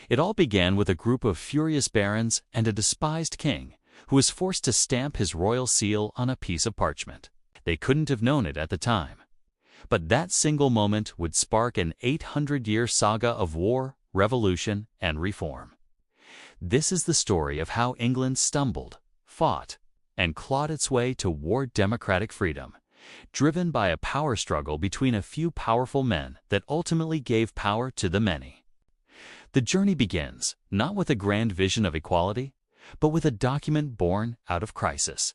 It all began with a group of furious barons and a despised king who was forced to stamp his royal seal on a piece of parchment. They couldn't have known it at the time, but that single moment would spark an 800-year saga of war, revolution, and reform. This is the story of how England stumbled, fought, and clawed its way toward democratic freedom, driven by a power struggle between a few powerful men that ultimately gave power to the many. The journey begins not with a grand vision of equality, but with a document born out of crisis.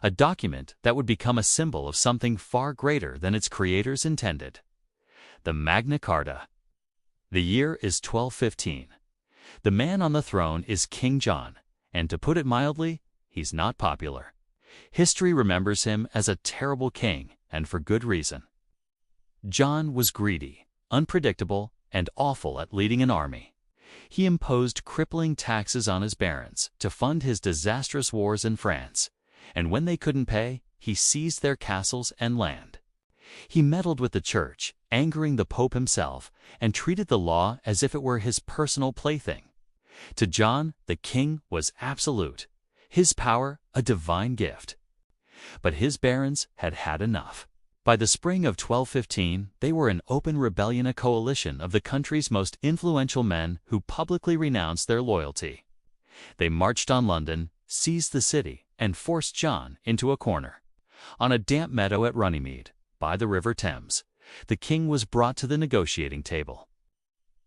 A document that would become a symbol of something far greater than its creators intended. The Magna Carta. The year is 1215. The man on the throne is King John, and to put it mildly, he's not popular. History remembers him as a terrible king, and for good reason. John was greedy, unpredictable, and awful at leading an army. He imposed crippling taxes on his barons to fund his disastrous wars in France, and when they couldn't pay, he seized their castles and land. He meddled with the church, angering the Pope himself, and treated the law as if it were his personal plaything. To John, the king was absolute, his power a divine gift. But his barons had had enough. By the spring of 1215, they were in open rebellion, a coalition of the country's most influential men who publicly renounced their loyalty. They marched on London, seized the city, and forced John into a corner. On a damp meadow at Runnymede, by the River Thames, the king was brought to the negotiating table.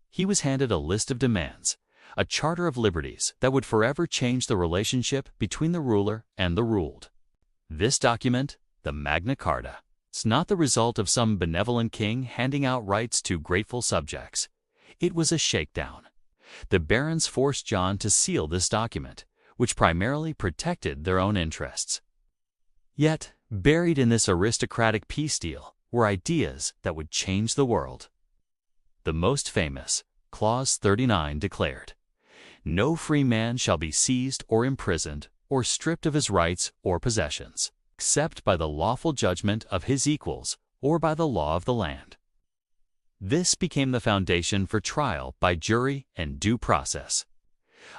He was handed a list of demands, a charter of liberties that would forever change the relationship between the ruler and the ruled. This document, the Magna Carta, is not the result of some benevolent king handing out rights to grateful subjects. It was a shakedown. The barons forced John to seal this document, which primarily protected their own interests. Yet, buried in this aristocratic peace deal were ideas that would change the world. The most famous, Clause 39, declared, "No free man shall be seized or imprisoned or stripped of his rights or possessions, except by the lawful judgment of his equals or by the law of the land." This became the foundation for trial by jury and due process.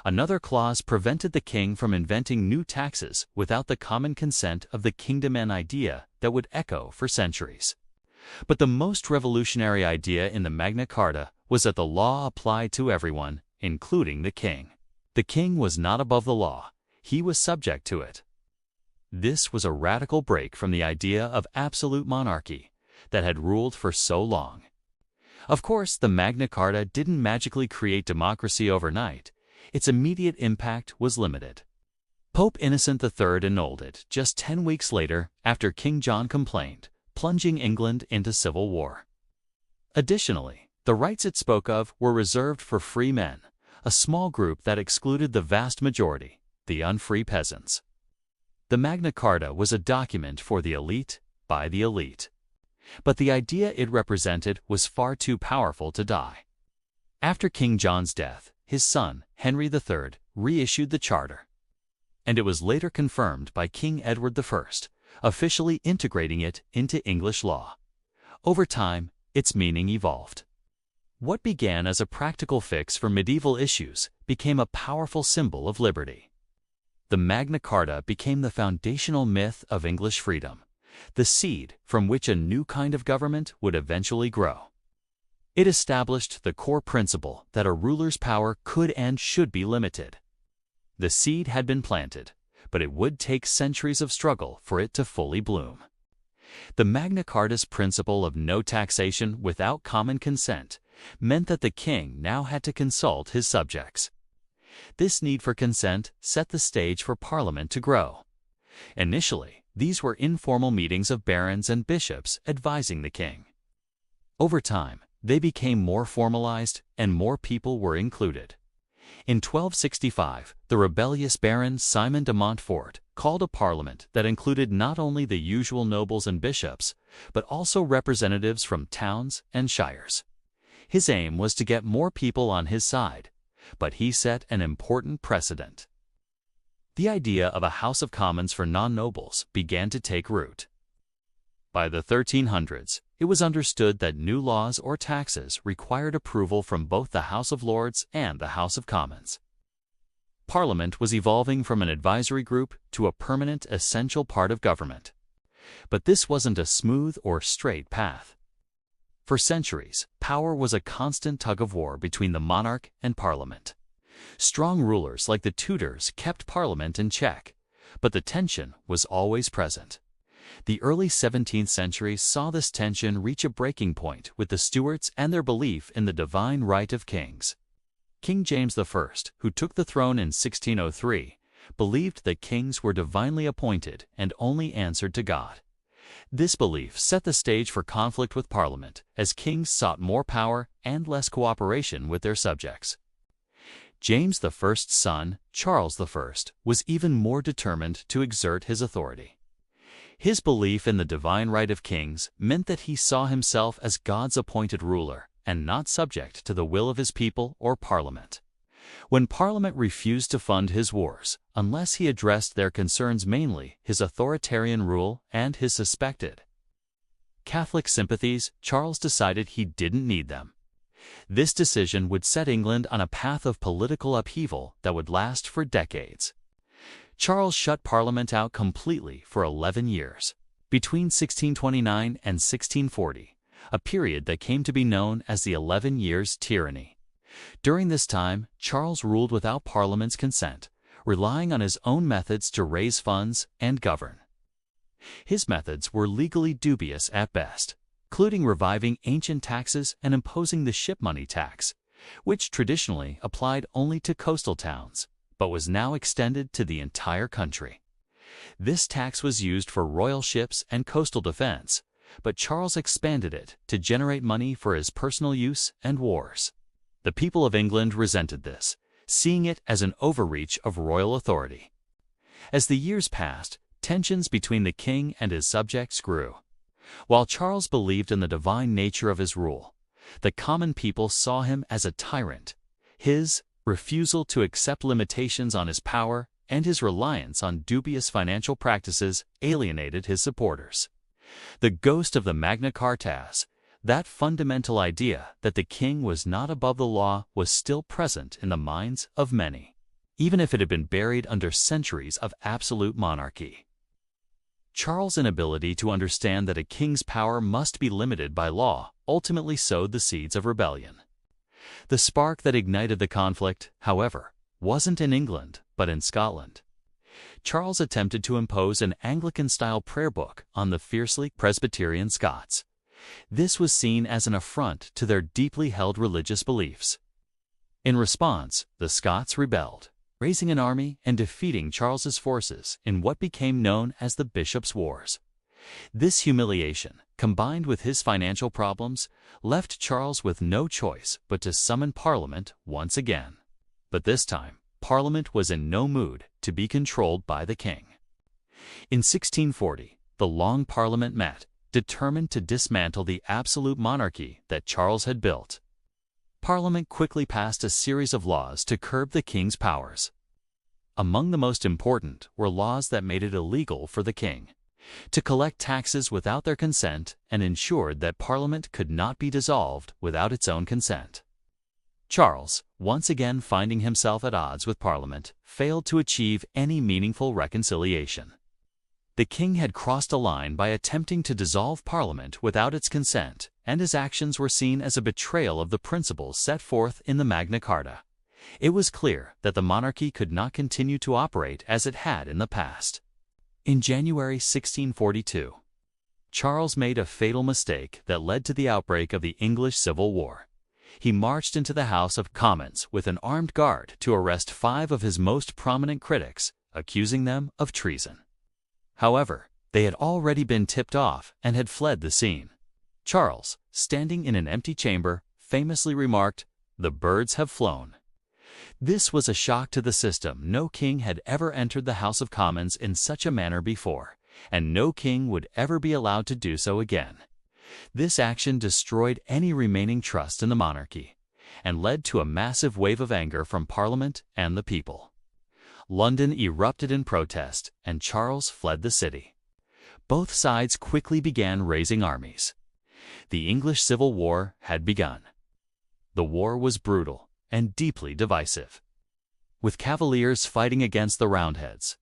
Another clause prevented the king from inventing new taxes without the common consent of the kingdom, an idea that would echo for centuries. But the most revolutionary idea in the Magna Carta was that the law applied to everyone, including the king. The king was not above the law, he was subject to it. This was a radical break from the idea of absolute monarchy that had ruled for so long. Of course, the Magna Carta didn't magically create democracy overnight. Its immediate impact was limited. Pope Innocent III annulled it just 10 weeks later after King John complained, plunging England into civil war. Additionally, the rights it spoke of were reserved for free men, a small group that excluded the vast majority, the unfree peasants. The Magna Carta was a document for the elite, by the elite. But the idea it represented was far too powerful to die. After King John's death, his son, Henry III, reissued the charter, and it was later confirmed by King Edward I, officially integrating it into English law. Over time, its meaning evolved. What began as a practical fix for medieval issues became a powerful symbol of liberty. The Magna Carta became the foundational myth of English freedom, the seed from which a new kind of government would eventually grow. It established the core principle that a ruler's power could and should be limited. The seed had been planted, but it would take centuries of struggle for it to fully bloom. The Magna Carta's principle of no taxation without common consent meant that the king now had to consult his subjects. This need for consent set the stage for Parliament to grow. Initially, these were informal meetings of barons and bishops advising the king. Over time, they became more formalized and more people were included. In 1265, the rebellious Baron Simon de Montfort called a parliament that included not only the usual nobles and bishops, but also representatives from towns and shires. His aim was to get more people on his side, but he set an important precedent. The idea of a House of Commons for non-nobles began to take root. By the 1300s, it was understood that new laws or taxes required approval from both the House of Lords and the House of Commons. Parliament was evolving from an advisory group to a permanent, essential part of government. But this wasn't a smooth or straight path. For centuries, power was a constant tug-of-war between the monarch and Parliament. Strong rulers like the Tudors kept Parliament in check, but the tension was always present. The early 17th century saw this tension reach a breaking point with the Stuarts and their belief in the divine right of kings. King James I, who took the throne in 1603, believed that kings were divinely appointed and only answered to God. This belief set the stage for conflict with Parliament as kings sought more power and less cooperation with their subjects. James I's son, Charles I, was even more determined to exert his authority. His belief in the divine right of kings meant that he saw himself as God's appointed ruler and not subject to the will of his people or Parliament. When Parliament refused to fund his wars, unless he addressed their concerns, mainly his authoritarian rule and his suspected Catholic sympathies, Charles decided he didn't need them. This decision would set England on a path of political upheaval that would last for decades. Charles shut Parliament out completely for 11 years, between 1629 and 1640, a period that came to be known as the 11 Years' Tyranny. During this time, Charles ruled without Parliament's consent, relying on his own methods to raise funds and govern. His methods were legally dubious at best, including reviving ancient taxes and imposing the ship money tax, which traditionally applied only to coastal towns, but was now extended to the entire country. This tax was used for royal ships and coastal defense, but Charles expanded it to generate money for his personal use and wars. The people of England resented this, seeing it as an overreach of royal authority. As the years passed, tensions between the king and his subjects grew. While Charles believed in the divine nature of his rule, the common people saw him as a tyrant. His refusal to accept limitations on his power and his reliance on dubious financial practices alienated his supporters. The ghost of the Magna Carta, that fundamental idea that the king was not above the law, was still present in the minds of many, even if it had been buried under centuries of absolute monarchy. Charles' inability to understand that a king's power must be limited by law ultimately sowed the seeds of rebellion. The spark that ignited the conflict, however, wasn't in England, but in Scotland. Charles attempted to impose an Anglican-style prayer book on the fiercely Presbyterian Scots. This was seen as an affront to their deeply held religious beliefs. In response, the Scots rebelled, raising an army and defeating Charles's forces in what became known as the Bishops' Wars. This humiliation, combined with his financial problems, left Charles with no choice but to summon Parliament once again. But this time, Parliament was in no mood to be controlled by the king. In 1640, the Long Parliament met, determined to dismantle the absolute monarchy that Charles had built. Parliament quickly passed a series of laws to curb the king's powers. Among the most important were laws that made it illegal for the king to collect taxes without their consent and ensured that Parliament could not be dissolved without its own consent. Charles, once again finding himself at odds with Parliament, failed to achieve any meaningful reconciliation. The king had crossed a line by attempting to dissolve Parliament without its consent, and his actions were seen as a betrayal of the principles set forth in the Magna Carta. It was clear that the monarchy could not continue to operate as it had in the past. In January 1642, Charles made a fatal mistake that led to the outbreak of the English Civil War. He marched into the House of Commons with an armed guard to arrest 5 of his most prominent critics, accusing them of treason. However, they had already been tipped off and had fled the scene. Charles, standing in an empty chamber, famously remarked, "The birds have flown." This was a shock to the system. No king had ever entered the House of Commons in such a manner before, and no king would ever be allowed to do so again. This action destroyed any remaining trust in the monarchy, and led to a massive wave of anger from Parliament and the people. London erupted in protest, and Charles fled the city. Both sides quickly began raising armies. The English Civil War had begun. The war was brutal and deeply divisive, with Cavaliers fighting against the Roundheads.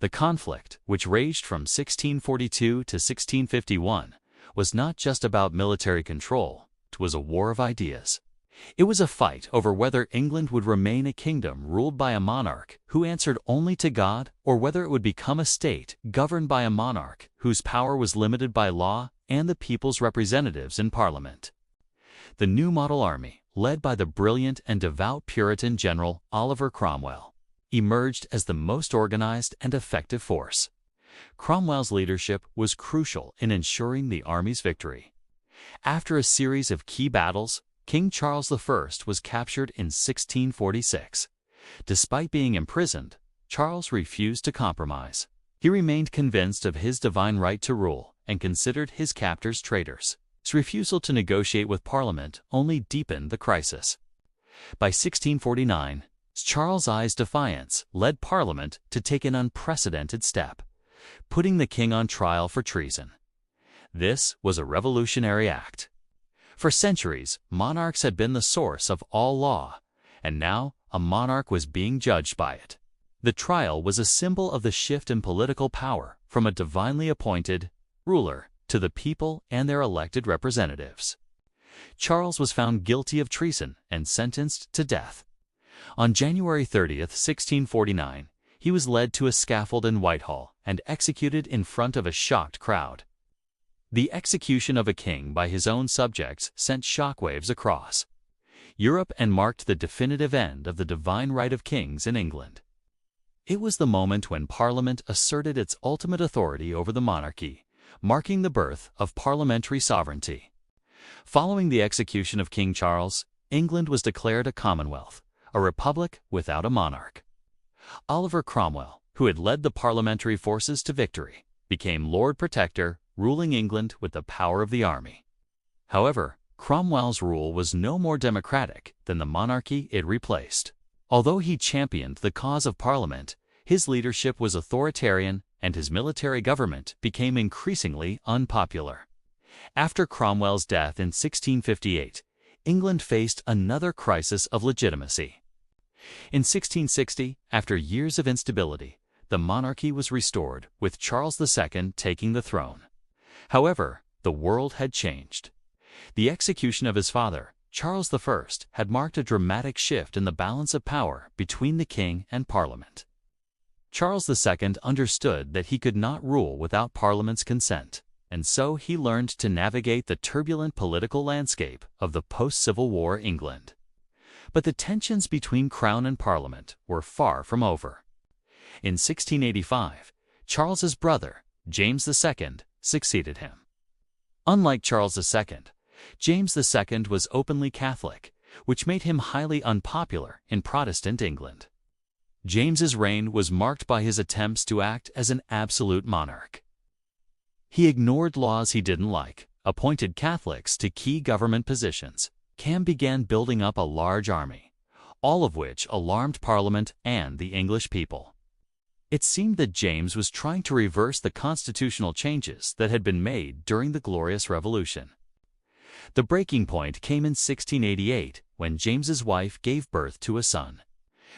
The conflict, which raged from 1642 to 1651, was not just about military control, it was a war of ideas. It was a fight over whether England would remain a kingdom ruled by a monarch who answered only to God, or whether it would become a state governed by a monarch whose power was limited by law and the people's representatives in Parliament. The new model army, led by the brilliant and devout Puritan general Oliver Cromwell, emerged as the most organized and effective force. Cromwell's leadership was crucial in ensuring the army's victory. After a series of key battles, King Charles I was captured in 1646. Despite being imprisoned, Charles refused to compromise. He remained convinced of his divine right to rule and considered his captors traitors. His refusal to negotiate with Parliament only deepened the crisis. By 1649, Charles's defiance led Parliament to take an unprecedented step, putting the king on trial for treason. This was a revolutionary act. For centuries, monarchs had been the source of all law, and now a monarch was being judged by it. The trial was a symbol of the shift in political power from a divinely appointed ruler to the people and their elected representatives. Charles was found guilty of treason and sentenced to death. On January 30, 1649, he was led to a scaffold in Whitehall and executed in front of a shocked crowd. The execution of a king by his own subjects sent shockwaves across Europe and marked the definitive end of the divine right of kings in England. It was the moment when Parliament asserted its ultimate authority over the monarchy, marking the birth of parliamentary sovereignty. Following the execution of King Charles, England was declared a commonwealth, a republic without a monarch. Oliver Cromwell, who had led the parliamentary forces to victory, became Lord Protector, ruling England with the power of the army. However, Cromwell's rule was no more democratic than the monarchy it replaced. Although he championed the cause of Parliament, his leadership was authoritarian and his military government became increasingly unpopular. After Cromwell's death in 1658, England faced another crisis of legitimacy. In 1660, after years of instability, the monarchy was restored, with Charles II taking the throne. However, the world had changed. The execution of his father, Charles I, had marked a dramatic shift in the balance of power between the king and Parliament. Charles II understood that he could not rule without Parliament's consent, and so he learned to navigate the turbulent political landscape of the post-Civil War England. But the tensions between Crown and Parliament were far from over. In 1685, Charles's brother, James II, succeeded him. Unlike Charles II, James II was openly Catholic, which made him highly unpopular in Protestant England. James's reign was marked by his attempts to act as an absolute monarch. He ignored laws he didn't like, appointed Catholics to key government positions, and began building up a large army, all of which alarmed Parliament and the English people. It seemed that James was trying to reverse the constitutional changes that had been made during the Glorious Revolution. The breaking point came in 1688 when James's wife gave birth to a son,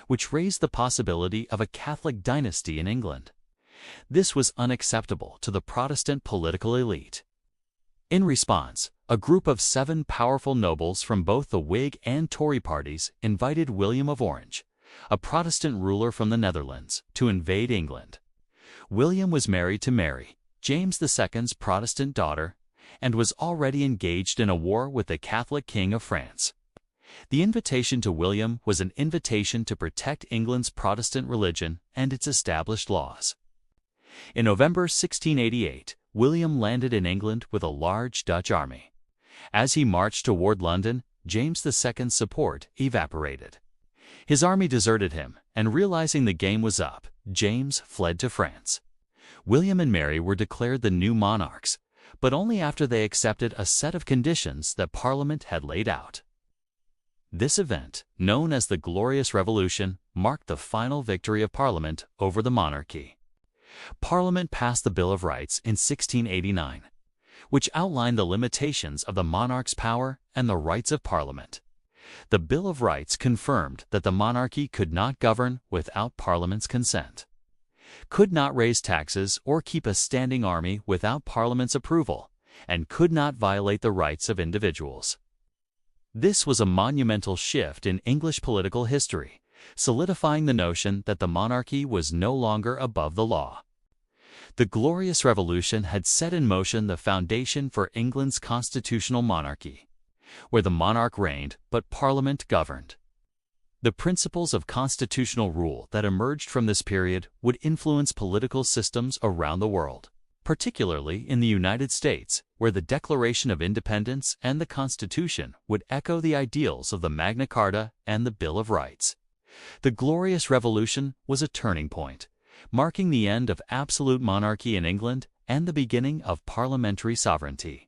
which raised the possibility of a Catholic dynasty in England. This was unacceptable to the Protestant political elite. In response, a group of 7 powerful nobles from both the Whig and Tory parties invited William of Orange, a Protestant ruler from the Netherlands, to invade England. William was married to Mary, James II's Protestant daughter, and was already engaged in a war with the Catholic King of France. The invitation to William was an invitation to protect England's Protestant religion and its established laws. In November 1688, William landed in England with a large Dutch army. As he marched toward London, James II's support evaporated. His army deserted him, and realizing the game was up, James fled to France. William and Mary were declared the new monarchs, but only after they accepted a set of conditions that Parliament had laid out. This event, known as the Glorious Revolution, marked the final victory of Parliament over the monarchy. Parliament passed the Bill of Rights in 1689. which outlined the limitations of the monarch's power and the rights of Parliament. The Bill of Rights confirmed that the monarchy could not govern without Parliament's consent, could not raise taxes or keep a standing army without Parliament's approval, and could not violate the rights of individuals. This was a monumental shift in English political history, solidifying the notion that the monarchy was no longer above the law. The Glorious Revolution had set in motion the foundation for England's constitutional monarchy, where the monarch reigned but Parliament governed. The principles of constitutional rule that emerged from this period would influence political systems around the world, particularly in the United States, where the Declaration of Independence and the Constitution would echo the ideals of the Magna Carta and the Bill of Rights. The Glorious Revolution was a turning point, marking the end of absolute monarchy in England and the beginning of parliamentary sovereignty.